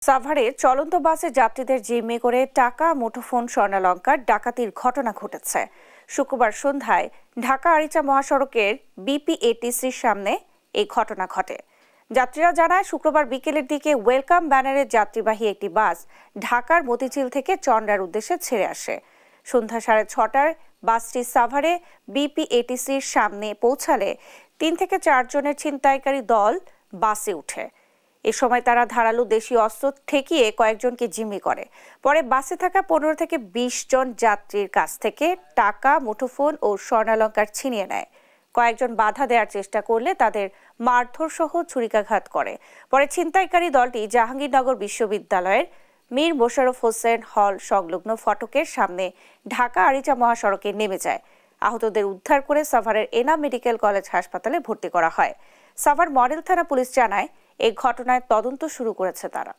সাভারে চলন্ত বাসে যাত্রীদের জিম্মি করে টাকা, মুঠোফোন, স্বর্ণালংকার ডাকাতির ঘটনা ঘটেছে। শুক্রবার সন্ধ্যায় ঢাকা আরিচা মহাসড়কের বিপিএটিসির সামনে এই ঘটনা ঘটে। যাত্রীরা জানায়, শুক্রবার বিকেলের দিকে ওয়েলকাম ব্যানারের যাত্রীবাহী একটি বাস ঢাকার মতিঝিল থেকে চন্দ্রার উদ্দেশ্যে ছেড়ে আসে। সন্ধ্যা 6:30টায় বাসটি সাভারে বিপিএটিসির সামনে পৌঁছালে 3 থেকে 4 জনের ছিনতাইকারী দল বাসে ওঠে। এ সময় তারা ধারালো দেশীয় অস্ত্র ঠেকিয়ে কয়েকজনকে জিম্মি করে। পরে বাসে থাকা 15 থেকে 20 জন যাত্রীর কাছ থেকে টাকা, মুঠোফোন ও স্বর্ণালংকার ছিনিয়ে নেয়। কয়েকজন বাধা দেওয়ার চেষ্টা করলে তাদের মারধর সহ ছুরিকাঘাত করে। পরে ছিনতাইকারী দলটি জাহাঙ্গীরনগর বিশ্ববিদ্যালয়ের মীর মোশাররফ হোসেন হল সংলগ্ন ফটকের সামনে ঢাকা আরিচা মহাসড়কে নেমে যায়। আহতদের উদ্ধার করে সাভারের এনাম মেডিকেল কলেজ হাসপাতালে ভর্তি করা হয়। সাভার মডেল থানা পুলিশ জানায়, এই ঘটনায় তদন্ত শুরু করেছে তারা।